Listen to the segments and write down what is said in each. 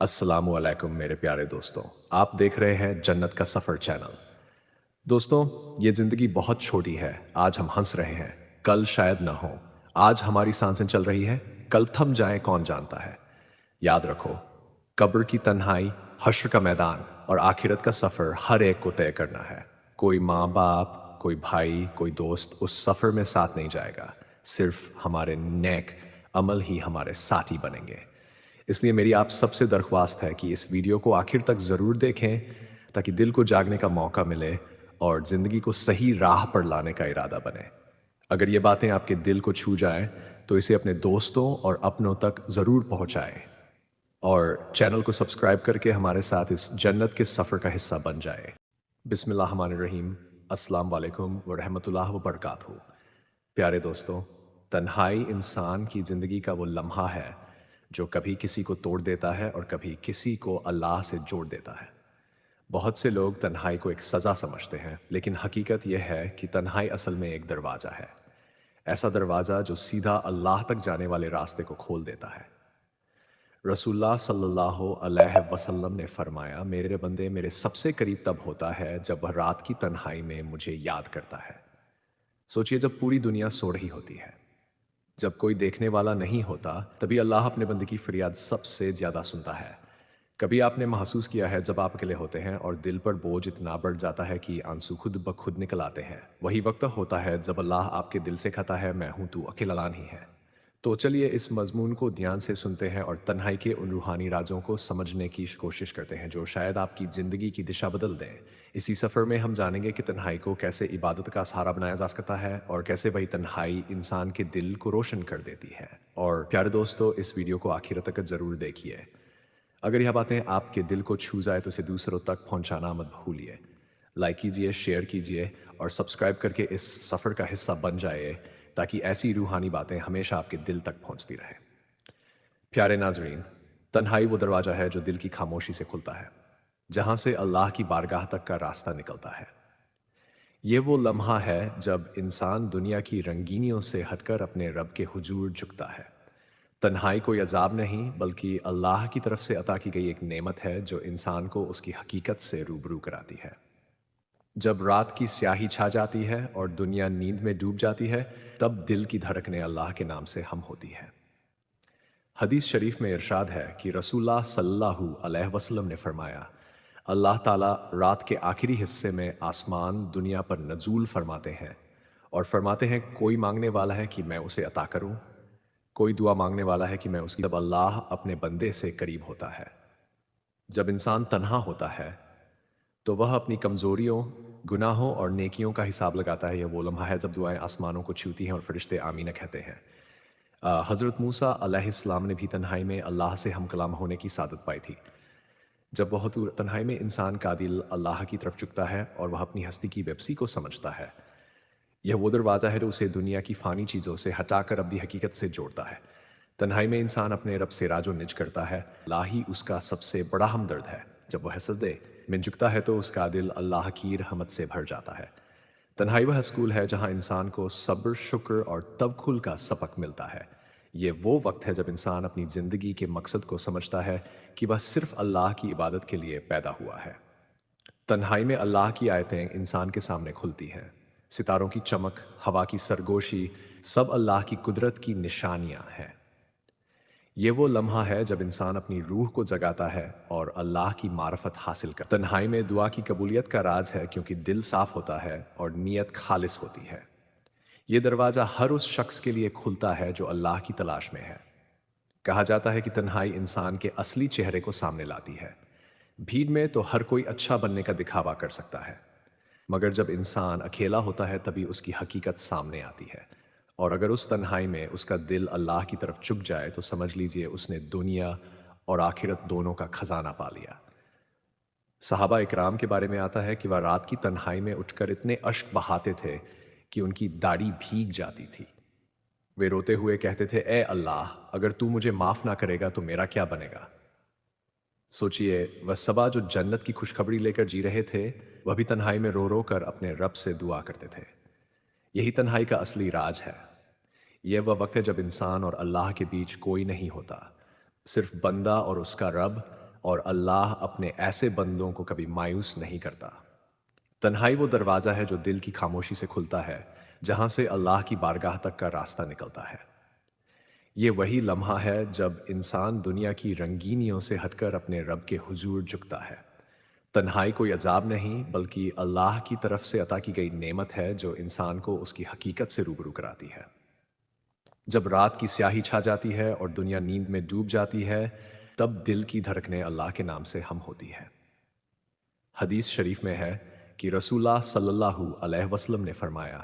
अस्सलामु अलैकुम मेरे प्यारे दोस्तों। आप देख रहे हैं जन्नत का सफ़र चैनल। दोस्तों, ये ज़िंदगी बहुत छोटी है। आज हम हंस रहे हैं, कल शायद ना हो। आज हमारी सांसें चल रही हैं, कल थम जाए कौन जानता है। याद रखो, कब्र की तन्हाई, हश्र का मैदान और आखिरत का सफ़र हर एक को तय करना है। कोई माँ बाप, कोई भाई, कोई दोस्त उस सफ़र में साथ नहीं जाएगा। सिर्फ हमारे नेक अमल ही हमारे साथी बनेंगे। इसलिए मेरी आप सबसे दरख्वास्त है कि इस वीडियो को आखिर तक ज़रूर देखें, ताकि दिल को जागने का मौका मिले और ज़िंदगी को सही राह पर लाने का इरादा बने। अगर ये बातें आपके दिल को छू जाएं, तो इसे अपने दोस्तों और अपनों तक ज़रूर पहुंचाएं और चैनल को सब्सक्राइब करके हमारे साथ इस जन्नत के सफ़र का हिस्सा बन जाए। बिस्मिल्लाहिर्रहमानिर्रहीम। अस्सलाम वालेकुम व रहमतुल्लाह व बरकातहू। प्यारे दोस्तों, तन्हाई इंसान की ज़िंदगी का वो लम्हा है जो कभी किसी को तोड़ देता है और कभी किसी को अल्लाह से जोड़ देता है। बहुत से लोग तन्हाई को एक सज़ा समझते हैं, लेकिन हकीकत यह है कि तन्हाई असल में एक दरवाज़ा है। ऐसा दरवाज़ा जो सीधा अल्लाह तक जाने वाले रास्ते को खोल देता है। रसूलुल्लाह सल्लल्लाहु अलैहि वसल्लम ने फरमाया, मेरे बंदे मेरे सबसे करीब तब होता है जब वह रात की तन्हाई में मुझे याद करता है। सोचिए, जब पूरी दुनिया सो रही होती है, जब कोई देखने वाला नहीं होता, तभी अल्लाह अपने बंदे की फरियाद सबसे ज्यादा सुनता है। कभी आपने महसूस किया है जब आप अकेले होते हैं और दिल पर बोझ इतना बढ़ जाता है कि आंसू खुद ब खुद निकल आते हैं? वही वक्त होता है जब अल्लाह आपके दिल से कहता है, मैं हूं, तू अकेला नहीं है। तो चलिए इस मजमून को ध्यान से सुनते हैं और तन्हाई के उन रूहानी राजों को समझने की कोशिश करते हैं जो शायद आपकी ज़िंदगी की दिशा बदल दें। इसी सफ़र में हम जानेंगे कि तन्हाई को कैसे इबादत का सहारा बनाया जा सकता है और कैसे वही तन्हाई इंसान के दिल को रोशन कर देती है। और प्यारे दोस्तों, इस वीडियो को आखिर तक ज़रूर देखिए। अगर यह बातें आपके दिल को छू जाए तो इसे दूसरों तक पहुंचाना मत भूलिए। लाइक कीजिए, शेयर कीजिए और सब्सक्राइब करके इस सफ़र का हिस्सा बन जाए, ताकि ऐसी रूहानी बातें हमेशा आपके दिल तक पहुंचती रहे। प्यारे नाजरीन, तन्हाई वो दरवाज़ा है जो दिल की खामोशी से खुलता है, जहां से अल्लाह की बारगाह तक का रास्ता निकलता है। ये वो लम्हा है जब इंसान दुनिया की रंगीनियों से हटकर अपने रब के हुजूर झुकता है। तन्हाई कोई अजाब नहीं, बल्कि अल्लाह की तरफ से अता की गई एक नेमत है जो इंसान को उसकी हकीकत से रूबरू कराती है। जब रात की स्याही छा जाती है और दुनिया नींद में डूब जाती है, तब दिल की धड़कनें अल्लाह के नाम से हम होती है। हदीस शरीफ में इरशाद है कि रसूलुल्लाह सल्लल्लाहु अलैहि वसल्लम ने फरमाया, अल्लाह ताला रात के आखिरी हिस्से में आसमान दुनिया पर नजूल फरमाते हैं और फरमाते हैं, कोई मांगने वाला है कि मैं उसे अता करूं, कोई दुआ मांगने वाला है कि मैं उसकी। जब अल्लाह अपने बंदे से करीब होता है, जब इंसान तन्हा होता है, तो वह अपनी कमजोरियों, गुनाहों और नेकियों का हिसाब लगाता है। यह वो लम्हा है जब दुआएं आसमानों को छूती हैं और फरिश्ते आमीन कहते हैं। हज़रत मूसा अलैहिस्सलाम ने भी तन्हाई में अल्लाह से हम कलाम होने की सादत पाई थी। जब बहुत तन्हाई में इंसान का दिल अल्लाह की तरफ झुकता है और वह अपनी हस्ती की बेबसी को समझता है। यह वो दरवाज़ा है जो उसे दुनिया की फ़ानी चीज़ों से हटाकर अपनी हकीकत से जोड़ता है। तन्हाई में इंसान अपने रब से राजो निज करता है। अल्लाह ही उसका सबसे बड़ा हमदर्द है। जब वह सजदे में झुकता है तो उसका दिल अल्लाह की रहमत से भर जाता है। तन्हाई वह स्कूल है जहाँ इंसान को सब्र, शुक्र और तवक्कुल का सबक मिलता है। ये वो वक्त है जब इंसान अपनी ज़िंदगी के मकसद को समझता है कि वह सिर्फ अल्लाह की इबादत के लिए पैदा हुआ है। तन्हाई में अल्लाह की आयतें इंसान के सामने खुलती हैं। सितारों की चमक, हवा की सरगोशी, सब अल्लाह की कुदरत की निशानियां हैं। ये वो लम्हा है जब इंसान अपनी रूह को जगाता है और अल्लाह की मारफत हासिल कर। तन्हाई में दुआ की कबूलियत का राज है, क्योंकि दिल साफ होता है और नीयत खालिस होती है। ये दरवाज़ा हर उस शख्स के लिए खुलता है जो अल्लाह की तलाश में है। कहा जाता है कि तन्हाई इंसान के असली चेहरे को सामने लाती है। भीड़ में तो हर कोई अच्छा बनने का दिखावा कर सकता है, मगर जब इंसान अकेला होता है तभी उसकी हकीकत सामने आती है। और अगर उस तन्हाई में उसका दिल अल्लाह की तरफ झुक जाए तो समझ लीजिए उसने दुनिया और आखिरत दोनों का खजाना पा लिया। सहाबा इकराम के बारे में आता है कि वह रात की तन्हाई में उठकर इतने अश्क बहाते थे कि उनकी दाढ़ी भीग जाती थी। वे रोते हुए कहते थे, ए अल्लाह, अगर तू मुझे माफ ना करेगा तो मेरा क्या बनेगा। सोचिए, वह सबा जो जन्नत की खुशखबरी लेकर जी रहे थे, वह भी तन्हाई में रो रो कर अपने रब से दुआ करते थे। यही तन्हाई का असली राज है। यह वह वक्त है जब इंसान और अल्लाह के बीच कोई नहीं होता, सिर्फ बंदा और उसका रब। اور اللہ اپنے ایسے بندوں کو کبھی مایوس نہیں کرتا۔ تنہائی وہ دروازہ ہے جو دل کی خاموشی سے کھلتا ہے، جہاں سے اللہ کی بارگاہ تک کا راستہ نکلتا ہے۔ یہ وہی لمحہ ہے جب انسان دنیا کی رنگینیوں سے ہٹ کر اپنے رب کے حضور جھکتا ہے۔ تنہائی کوئی عذاب نہیں بلکہ اللہ کی طرف سے عطا کی گئی نعمت ہے جو انسان کو اس کی حقیقت سے روبرو کراتی ہے۔ جب رات کی سیاہی چھا جاتی ہے اور دنیا نیند میں ڈوب جاتی ہے، تب دل کی دھڑکنیں اللہ کے نام سے ہم ہوتی ہے۔ حدیث شریف میں ہے کہ رسول اللہ صلی اللہ علیہ وسلم نے فرمایا،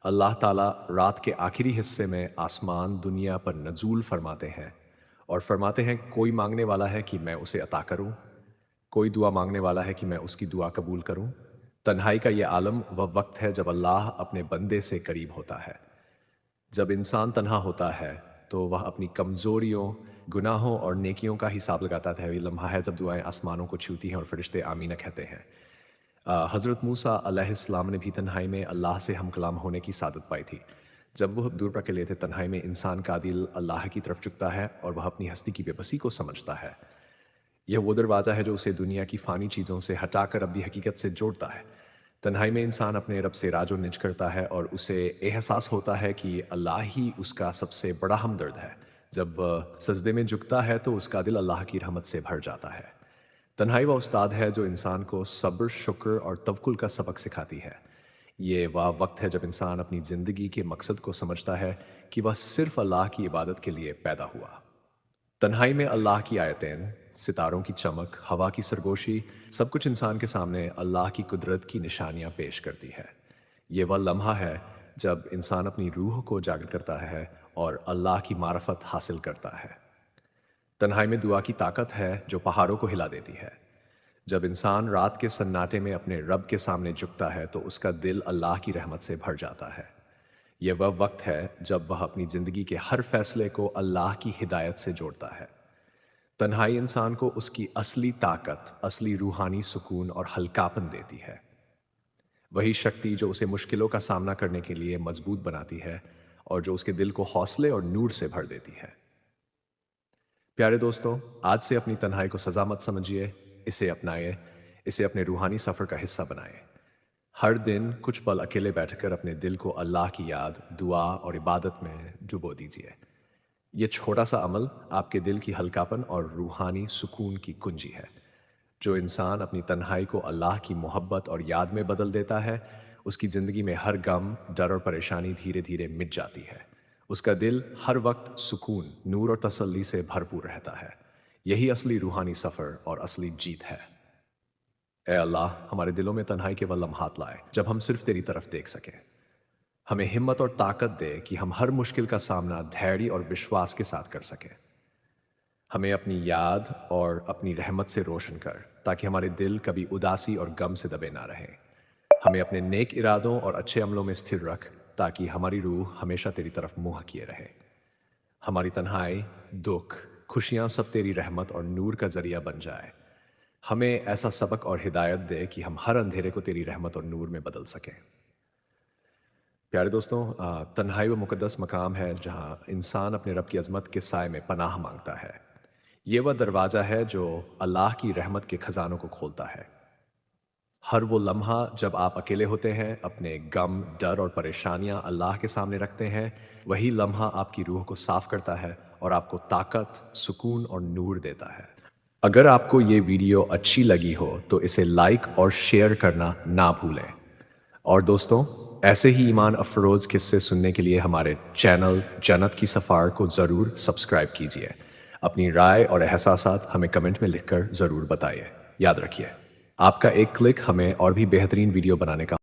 اللہ تعالیٰ رات کے آخری حصے میں آسمان دنیا پر نزول فرماتے ہیں اور فرماتے ہیں کوئی مانگنے والا ہے کہ میں اسے عطا کروں، کوئی دعا مانگنے والا ہے کہ میں اس کی دعا قبول کروں۔ تنہائی کا یہ عالم وہ وقت ہے جب اللہ اپنے بندے سے قریب ہوتا ہے۔ جب انسان تنہا ہوتا ہے تو وہ اپنی کمزوریوں، گناہوں اور نیکیوں کا حساب لگاتا ہے۔ یہ لمحہ ہے جب دعائیں آسمانوں کو چھوتی ہیں اور فرشتے آمینہ کہتے ہیں۔ حضرت موسیٰ علیہ السلام نے بھی تنہائی میں اللہ سے ہم کلام ہونے کی سعادت پائی تھی۔ جب وہ دور کے لیے تھے، تنہائی میں انسان کا دل اللہ کی طرف جھکتا ہے اور وہ اپنی ہستی کی بے بسی کو سمجھتا ہے۔ یہ وہ دروازہ ہے جو اسے دنیا کی فانی چیزوں سے ہٹا کر ابدی حقیقت سے جوڑتا ہے۔ تنہائی میں انسان اپنے رب سے راج و نج کرتا ہے اور اسے احساس ہوتا ہے کہ اللہ ہی اس کا سب سے بڑا ہمدرد ہے۔ جب وہ سجدے میں جھکتا ہے تو اس کا دل اللہ کی رحمت سے بھر جاتا ہے۔ تنہائی وہ استاد ہے جو انسان کو صبر، شکر اور توکل کا سبق سکھاتی ہے۔ یہ وہ وقت ہے جب انسان اپنی زندگی کے مقصد کو سمجھتا ہے کہ وہ صرف اللہ کی عبادت کے لیے پیدا ہوا۔ تنہائی میں اللہ کی آیتیں، ستاروں کی چمک، ہوا کی سرگوشی، سب کچھ انسان کے سامنے اللہ کی قدرت کی نشانیاں پیش کرتی ہے۔ یہ وہ لمحہ ہے جب انسان اپنی روح کو جاگر کرتا ہے اور اللہ کی معرفت حاصل کرتا ہے۔ تنہائی میں دعا کی طاقت ہے جو پہاڑوں کو ہلا دیتی ہے۔ جب انسان رات کے سناٹے میں اپنے رب کے سامنے جھکتا ہے تو اس کا دل اللہ کی رحمت سے بھر جاتا ہے۔ یہ وہ وقت ہے جب وہ اپنی زندگی کے ہر فیصلے کو اللہ کی ہدایت سے جوڑتا ہے۔ تنہائی انسان کو اس کی اصلی طاقت، اصلی روحانی سکون اور ہلکاپن دیتی ہے۔ وہی شکتی جو اسے مشکلوں کا سامنا کرنے کے لیے مضبوط بناتی ہے اور جو اس کے دل کو حوصلے اور نور سے بھر دیتی ہے۔ پیارے دوستوں، آج سے اپنی تنہائی کو سزا مت سمجھیے، اسے اپنائے، اسے اپنے روحانی سفر کا حصہ بنائے۔ ہر دن کچھ پل اکیلے بیٹھ کر اپنے دل کو اللہ کی یاد، دعا اور عبادت میں ڈبو دیجیے۔ یہ چھوٹا سا عمل آپ کے دل کی ہلکاپن اور روحانی سکون کی کنجی ہے۔ جو انسان اپنی تنہائی کو اللہ کی محبت اور یاد میں بدل دیتا ہے، اس کی زندگی میں ہر غم، ڈر اور پریشانی دھیرے دھیرے مٹ جاتی ہے۔ اس کا دل ہر وقت سکون، نور اور تسلی سے بھرپور رہتا ہے۔ یہی اصلی روحانی سفر اور اصلی جیت ہے۔ اے اللہ، ہمارے دلوں میں تنہائی کے وہ لمحات لائے جب ہم صرف تیری طرف دیکھ سکیں۔ ہمیں ہمت اور طاقت دے کہ ہم ہر مشکل کا سامنا دھیرے اور وشواس کے ساتھ کر سکیں۔ ہمیں اپنی یاد اور اپنی رحمت سے روشن کر تاکہ ہمارے دل کبھی اداسی اور غم سے دبے نہ رہیں۔ ہمیں اپنے نیک ارادوں اور اچھے عملوں میں استھر رکھ تاکہ ہماری روح ہمیشہ تیری طرف منہ کیے رہے۔ ہماری تنہائی، دکھ، خوشیاں سب تیری رحمت اور نور کا ذریعہ بن جائے۔ ہمیں ایسا سبق اور ہدایت دے کہ ہم ہر اندھیرے کو تیری رحمت اور نور میں بدل سکیں۔ پیارے دوستوں، تنہائی وہ مقدس مقام ہے جہاں انسان اپنے رب کی عظمت کے سائے میں پناہ مانگتا ہے۔ یہ وہ دروازہ ہے جو اللہ کی رحمت کے خزانوں کو کھولتا ہے۔ ہر وہ لمحہ جب آپ اکیلے ہوتے ہیں، اپنے غم، ڈر اور پریشانیاں اللہ کے سامنے رکھتے ہیں، وہی لمحہ آپ کی روح کو صاف کرتا ہے اور آپ کو طاقت، سکون اور نور دیتا ہے۔ اگر آپ کو یہ ویڈیو اچھی لگی ہو تو اسے لائک اور شیئر کرنا نہ بھولیں۔ اور دوستوں، ایسے ہی ایمان افروز قصے سننے کے لیے ہمارے چینل جنت کی سفار کو ضرور سبسکرائب کیجیے۔ اپنی رائے اور احساسات ہمیں کمنٹ میں لکھ کر ضرور بتائیے۔ یاد رکھیے، آپ کا ایک کلک ہمیں اور بھی بہترین ویڈیو بنانے کا